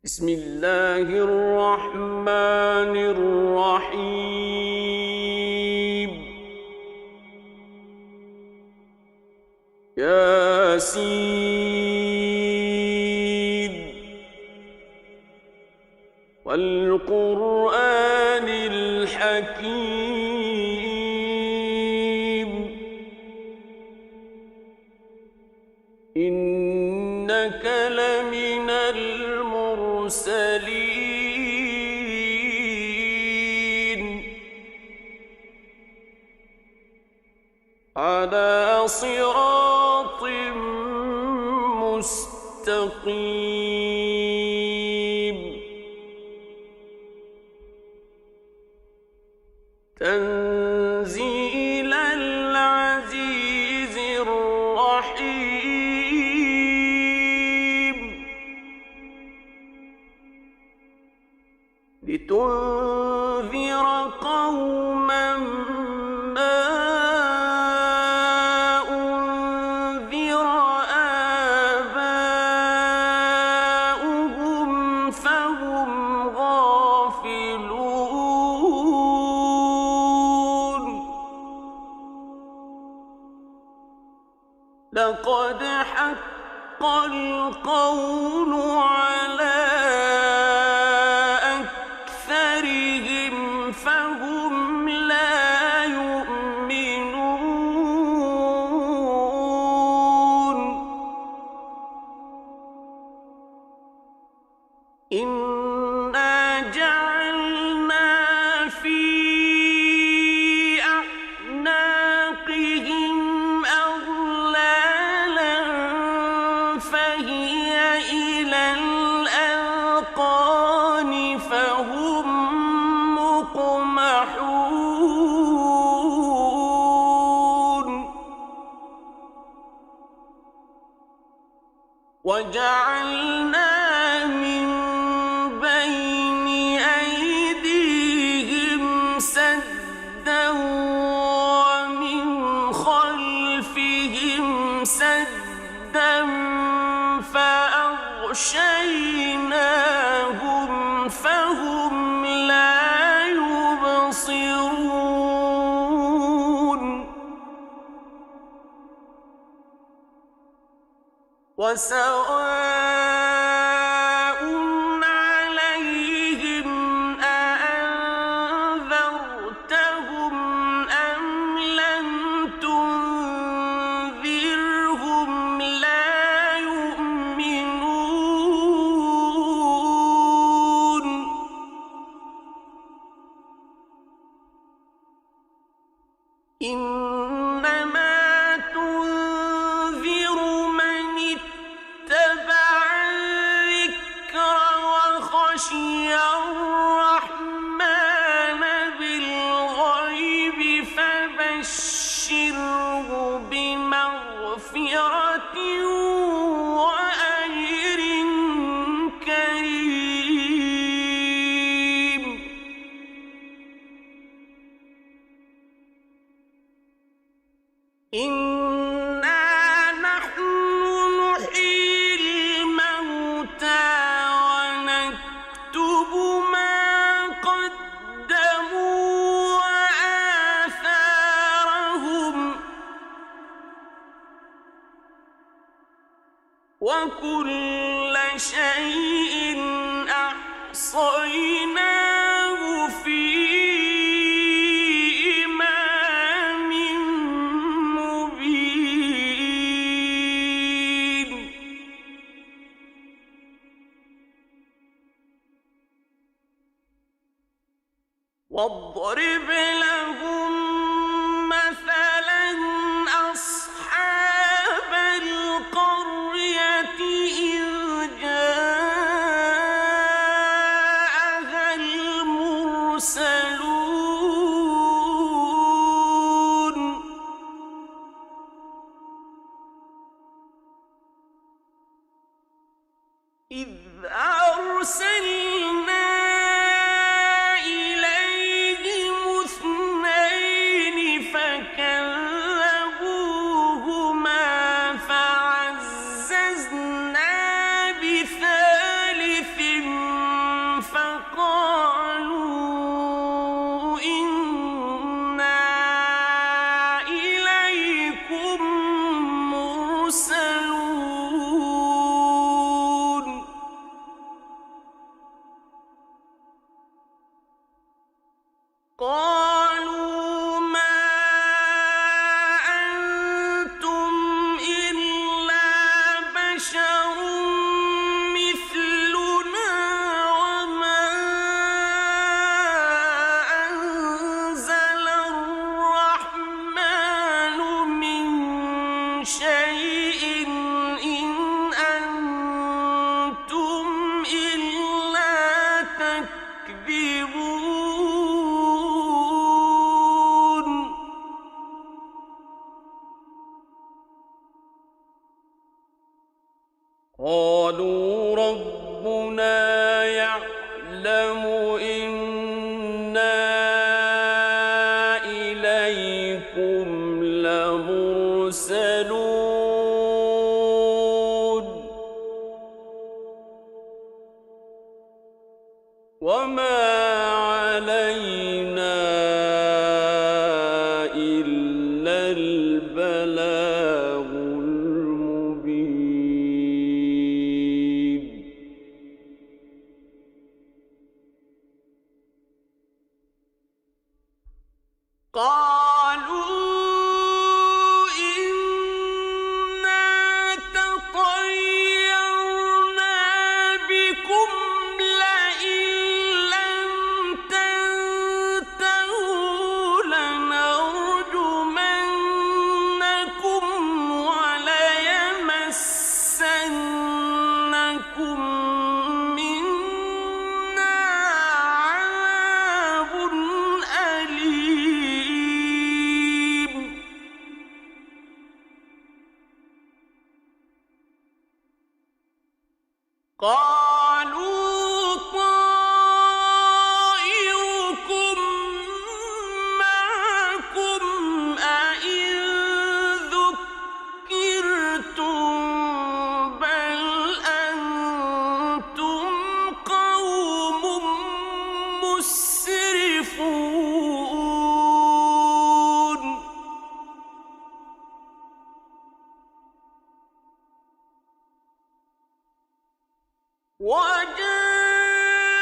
بسم الله الرحمن الرحيم. ياسين والقرآن الحكيم إنك لمن المرسلين على صراط مستقيم تنزيل العزيز الرحيم لتنذر قوما ما أنذر آباؤهم فهم غافلون لقد حق القول على أكثرهم فهم لا يؤمنون إنا جعلنا في أعناقهم أغلالا فهي إلى الأذقان فهم مقمحون وجعلنا من بين أيديهم سدا ومن خلفهم سدا فأغشيناهم فهم لا يبصرون وسواء عليهم أأنذرتهم أم لم تنذرهم لا يؤمنون إنما تنذر من اتبع الذكر وخشي الرحمن بالغيب فبشره بمغفرة وأجر كريم إنا نحن نحيي الموتى ونكتب ما قدموا وآثارهم وكل شيء أحصيناه في إمام مبين واضرب لهم مثلا أصحاب القرية إذ جاءها المرسلون إذ أرسلنا إليهم اثنين فكذبوهما فعززنا بثالث وما علينا إلا البلاغ المبين قالوا قالوا طائركم معكم أئن ذكرتم بل أنتم قوم مسرفون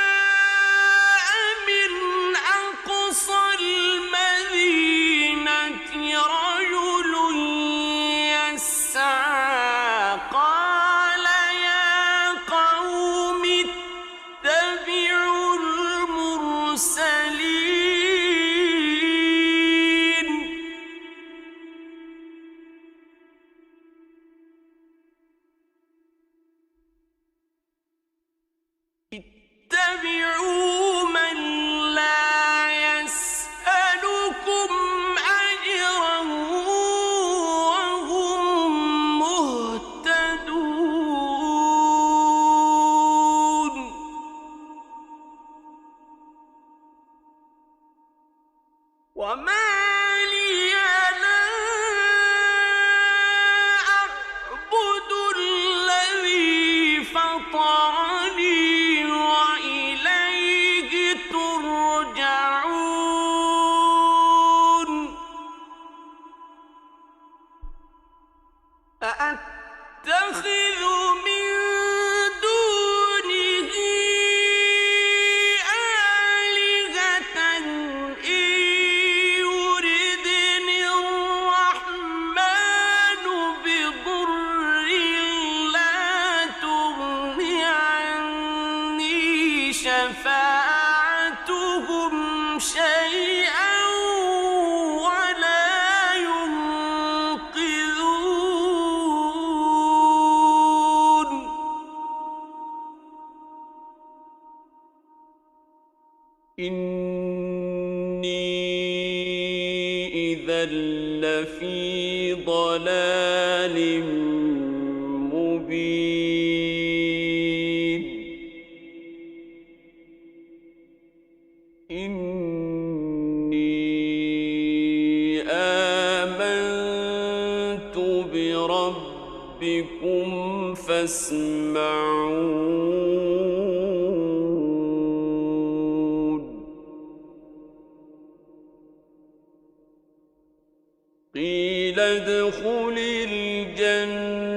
وجاء من أقصى المدينة رجل يسعى قال يا قوم اتبعوا المرسلين اتبعوا من لا يسألكم أجرا وهم مهتدون وما لي لا أعبد الذي فطرني وإليه ترجعون أأتخذ من دونه آلهة إن يردني الرحمن بضر لا تغن عني شفاعتهم شيئا ولا ينقذون إني إذا لفي ضلال مبين إني آمنت بربكم فاسمعون قيل ادخل الجنة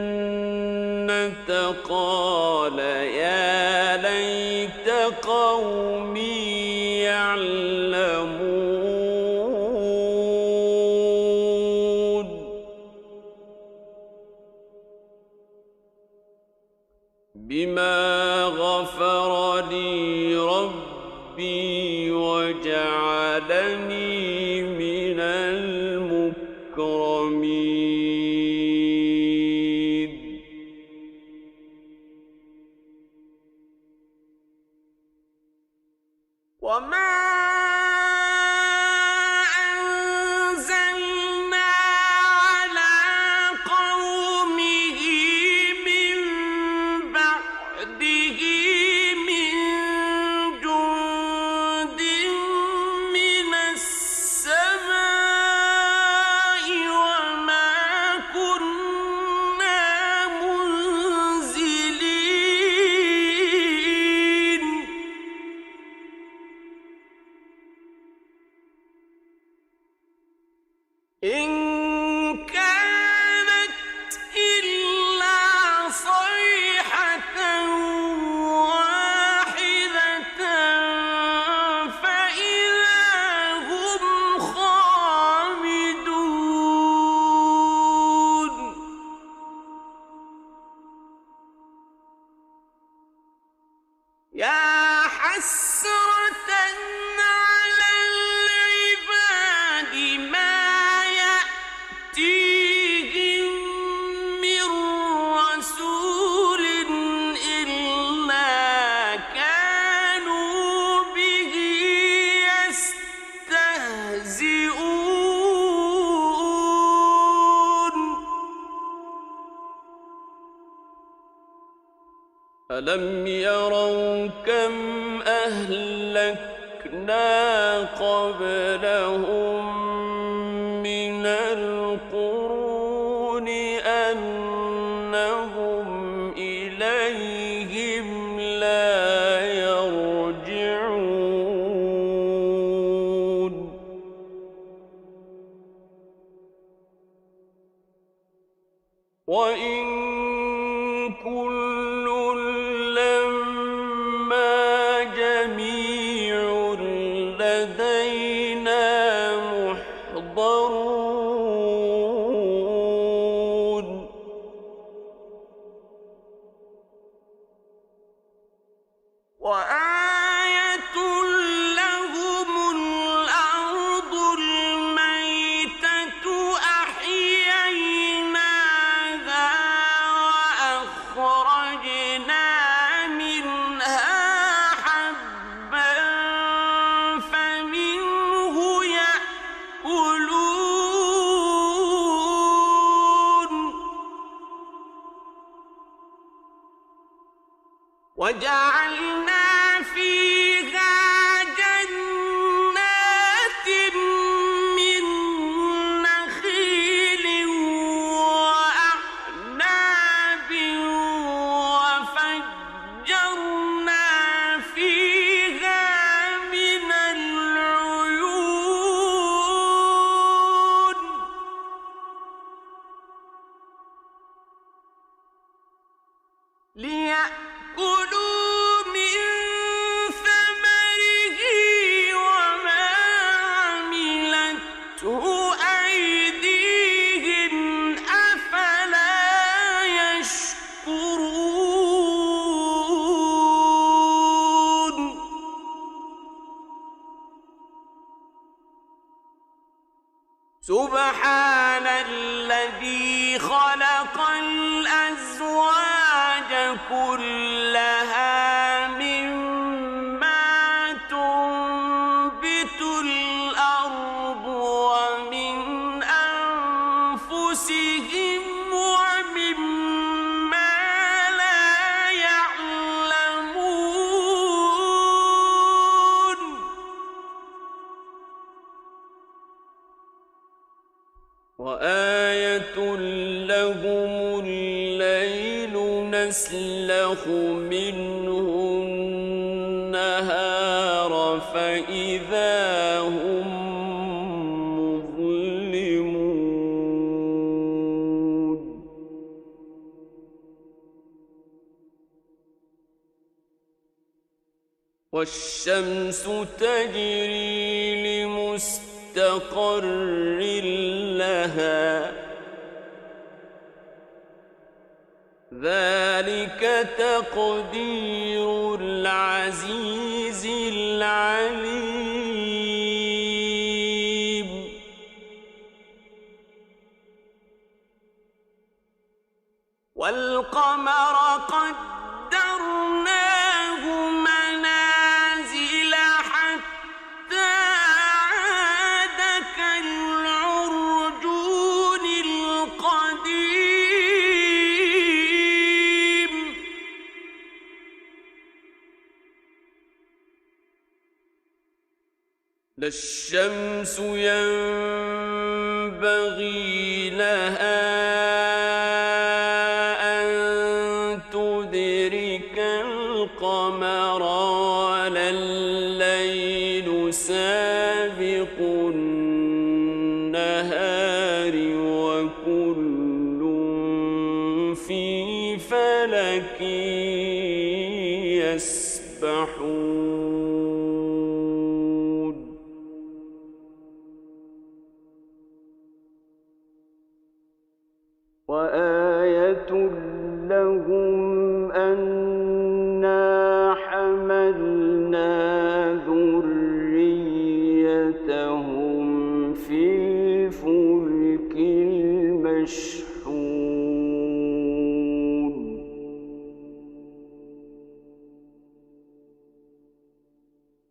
قال يا ليت قومي يعلمون بما غفر لي ربي وجعلني من المكرمين وما أنزلنا على قومه من بعده من جند من السماء وما كنا منزلين يا حسرة على العباد ما يأتيهم من رسول إلا كانوا به يستهزئون ألم يروا كم أهلكنا قبلهم من القرون أنهم إليهم لا يرجعون وإن كل لما جميع لدينا محضرون وآية لهم الأرض الميتة أحييناها وأخرجنا منها حبا فمنه يأكلون وجعلنا فيها جنات من نخيل وأعناب وفجرنا فيها من العيون ليأكلوا من ثمره وما عملته أيديهم أفلا يشكرون سبحان الذي خلق الأزواج كلها مما تنبت الأرض ومن أنفسهم ومما لا يعلمون وآية لهم الليل نسلخ منه النهار فإذا هم مظلمون والشمس تجري لمستقر لها ذلك تقدير العزيز العليم والقمر قدرناه منازل حتى عاد كالعرجون القديم لا الشمس ينبغي لها أن تدرك القمر ولا الليل سابق النهار وكل في فلك يسبحون وآية لهم أنا حملنا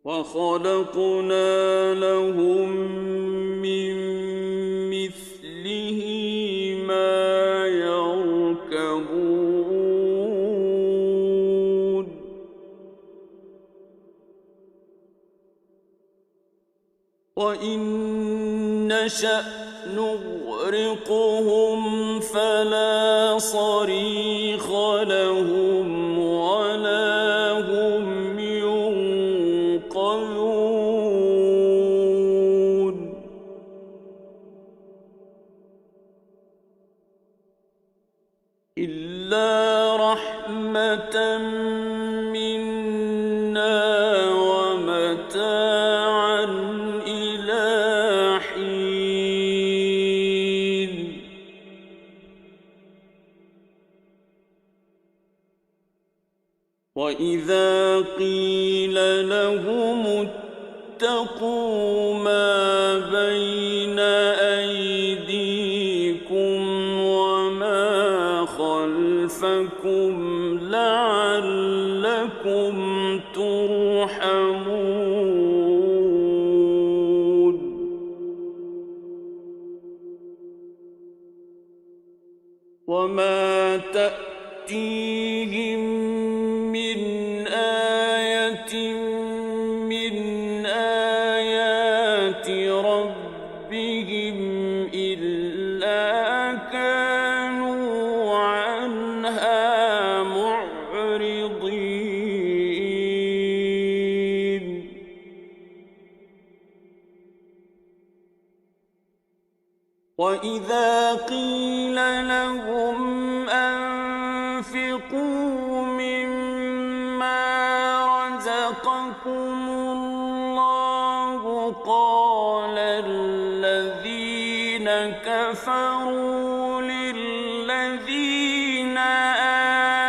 وخلقنا لهم من مثله ما يركبون وإن نشأ نغرقهم فلا صريخ لهم ولا هم ينقذون إلا رحمة منا ومتاعا إلى حين وإذا قيل لهم اتقوا ما بين أيديكم وما خلفكم لعلكم ترحمون وما تأتيهم من آية من آيات ربهم إلا كانوا عنها معرضين وإذا قيل لهم أنفقوا مما رزقكم الله قال الذين كفروا للذين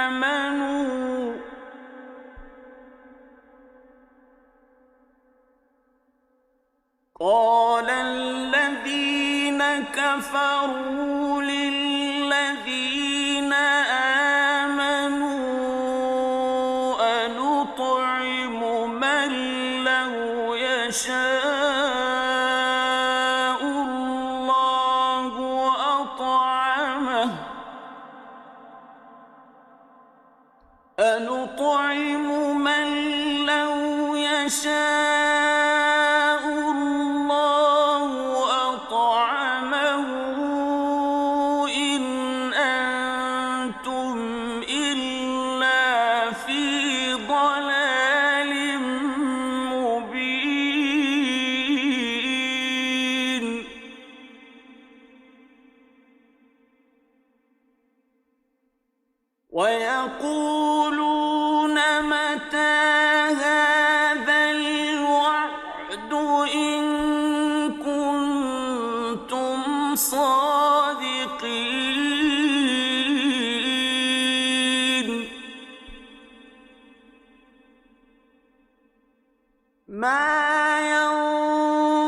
آمنوا قال الذين كفروا للذين آمنوا أنطعم من لو يشاء الله أطعمه أنطعم من لو يشاء الله أطعمه إن أنتم إلا في ضلال مبين ويقولون متى هذا الوعد إن كنتم صادقين ما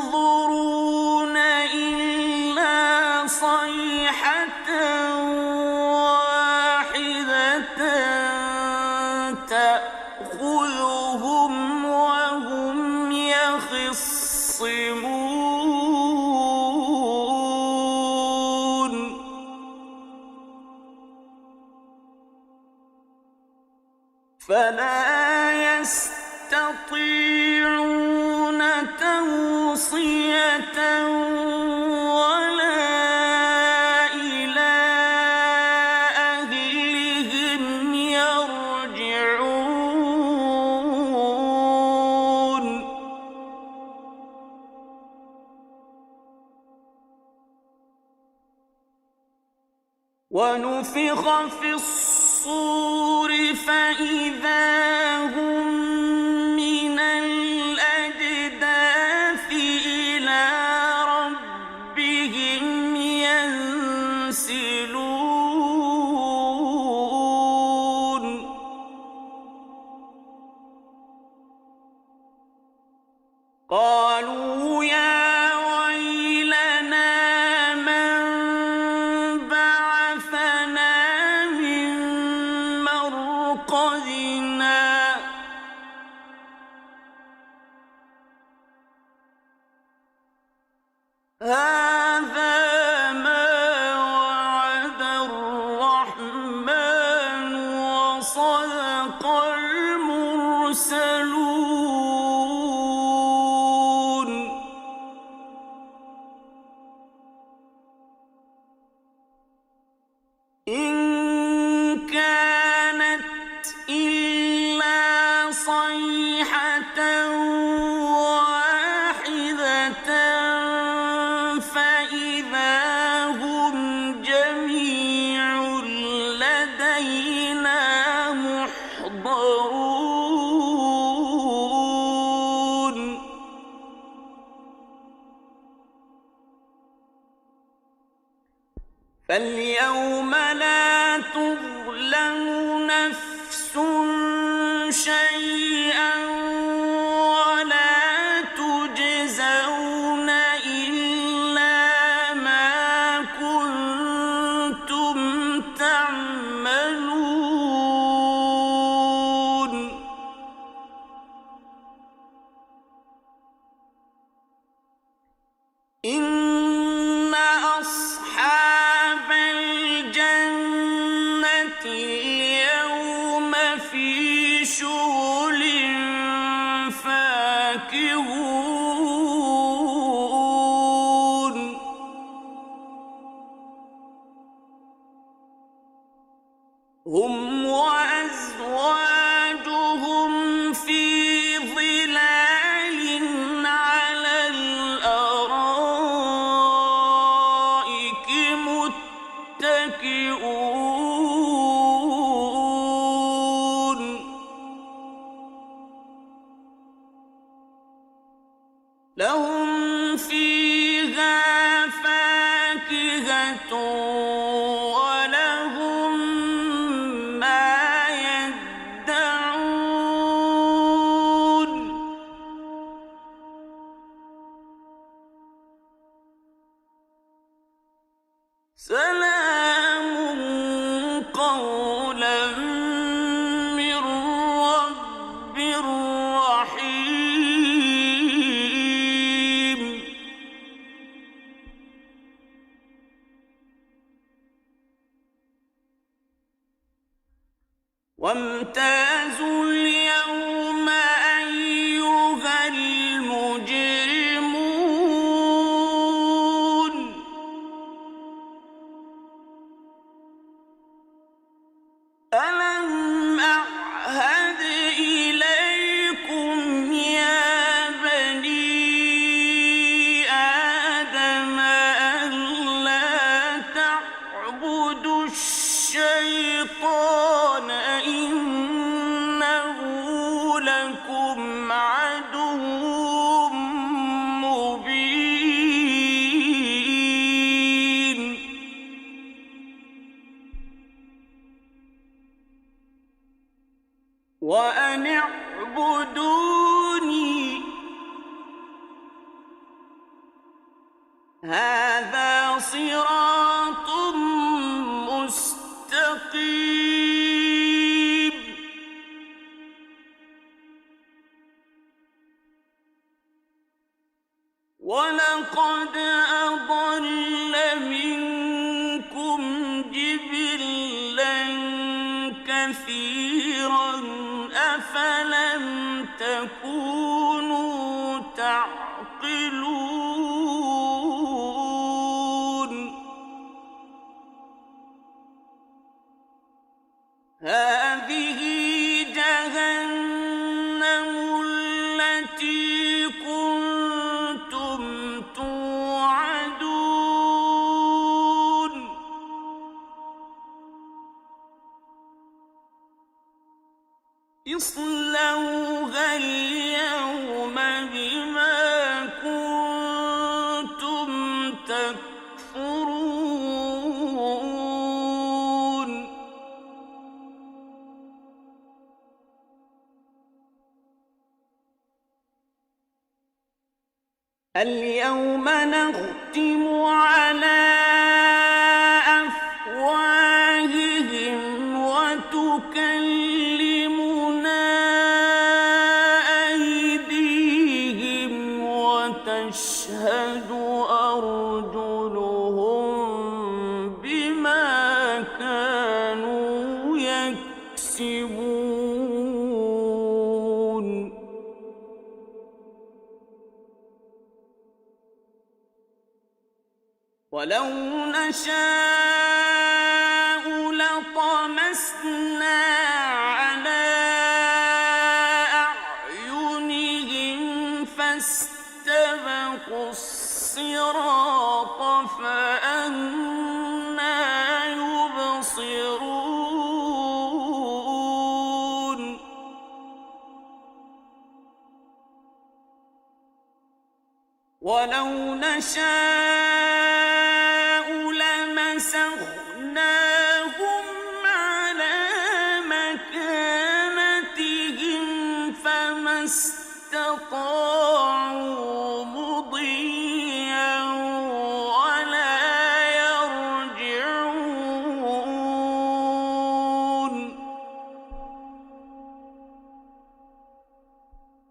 ينظرون إلا صيحة واحدة تأخذهم وهم يخصمون فلا يستطيعون توصية ولا إلى أهلهم يرجعون ونفخ في الصور فإذا هم من الأجداث إلى ربهم ينسلون قالوا يا ويلنا من بعثنا من مرقدنا هذا ما وعد الرحمن وصدق المرسلون إن كانت إلا صيحة واحدة فإذا هم جميع لدينا محضرون فاليوم لا تظلم نفس شيئا ولا تجزون إلا ما كنتم تعملون إن أصحاب الجنة اليوم في شغل فاكهون هم وأزواجهم في ظلال على الأرائك متكئون لهم فيها فاكهة ولهم ما يدعون سلام قولا من رب رحيم وامتازوا اليوم أيها المجرمون ألم أعهد إليكم يا بني آدم ألا تعبدوا الشيطان إنه لكم عدو مبين وأن اعبدوني هذا صراط مستقيم ولقد أضل منكم جبلا كثيرا أفلم تكونوا تعقلون هذه جهنم التي كنتم توعدون اصلوها اليوم بما كنتم تكفرون اليوم نختم على أفواههم وتكلمنا أيديهم وتشهد أرجلهم ولو نشاء لطمسنا على أعينهم فاستبقوا الصراط فأنى يبصرون ولو نشاء لمسخناهم على مكانتهم فما استطاعوا مضيا ولا يرجعون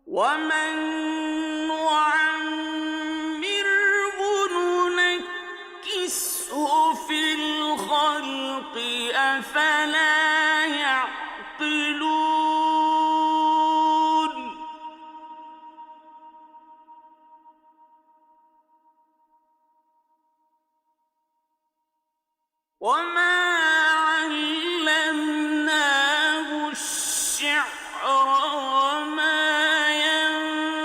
ومن في الخلق أفلا يعقلون وما علمناه الشعر وما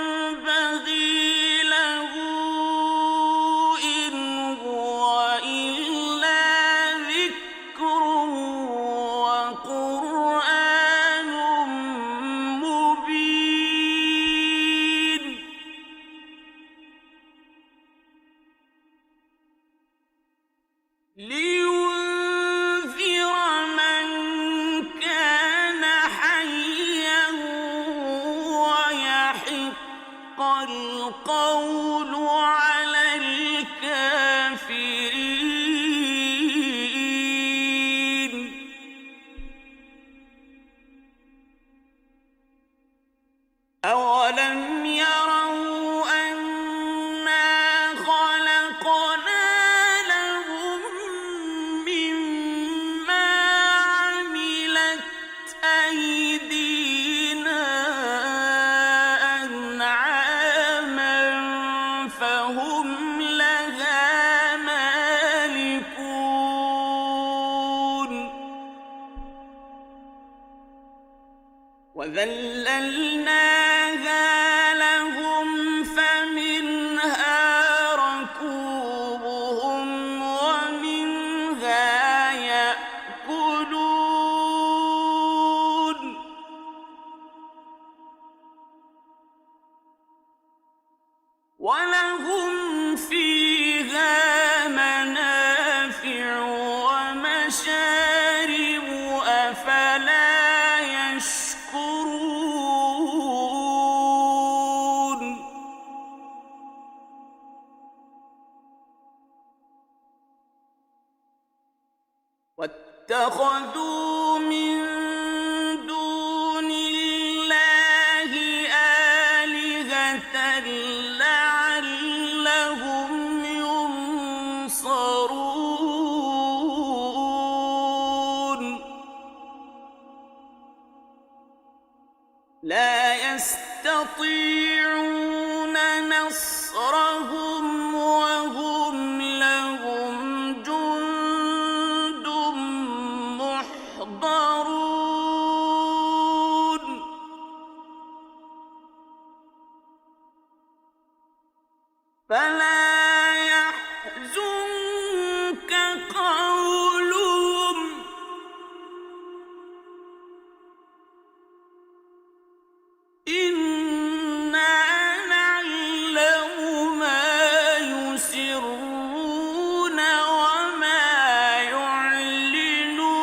ينبغي له إن هو إلا ذكر وقرآن مبين لينذر من كان حيا ويحق القول على الكافرين أولم يروا أنا خلقنا لهم مما عملت أيدينا أنعاما فهم لها مالكون وذللناها لهم فمنها ركوبهم ومنها يأكلون ولهم فيها منافع ومشارب أفلا يشكرون واتخذوا من دون الله آلهة لعلهم ينصرون لا يستطيعون نصرهم وهم لهم جند محضرون فلا يحزنك قولهم إنا نعلم ما يسرون وما يعلنون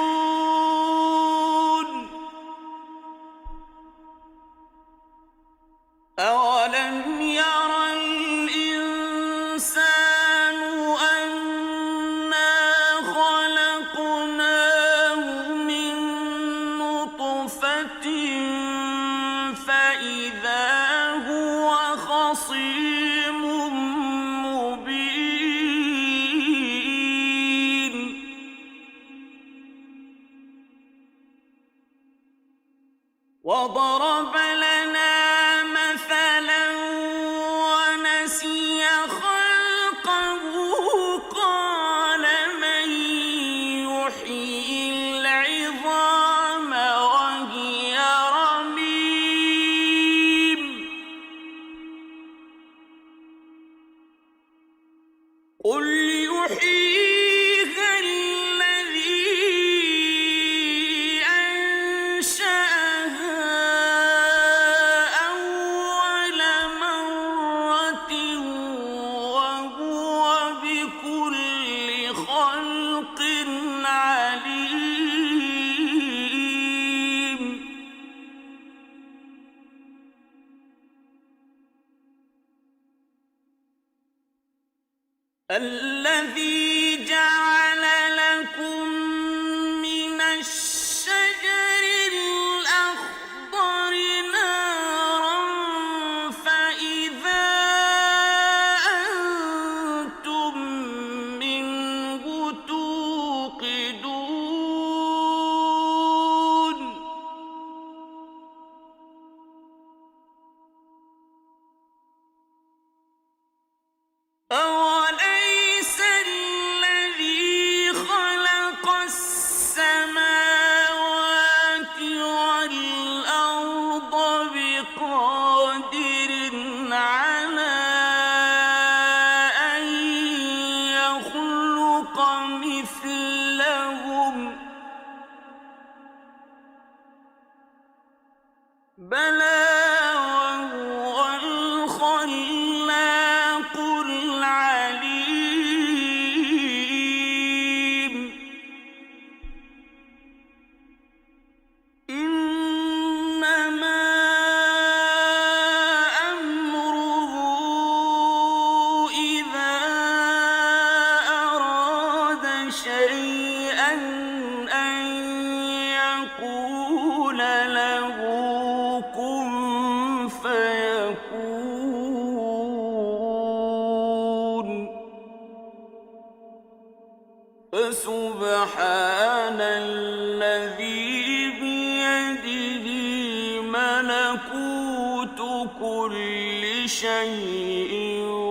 أولم ير الإنسان أنا خلقناه من نطفة فإذا هو خصيم مبين وضرب لنا مثلا ونسي خلقه قال قل يحييها الذي أنشأها أول مرة وهو بكل خلق عليم الذي جعل لكم من الشجر الأخضر نارا فإذا أنتم منه توقدون أوليس الذي خلق السماوات والأرض بقادر على أن يخلق مثلهم بلى وهو الخلاق العليم إنما أمره إذا أراد شيئا أن يقول له كن فيكون فسبحان الذي بيده ملكوت كل شيء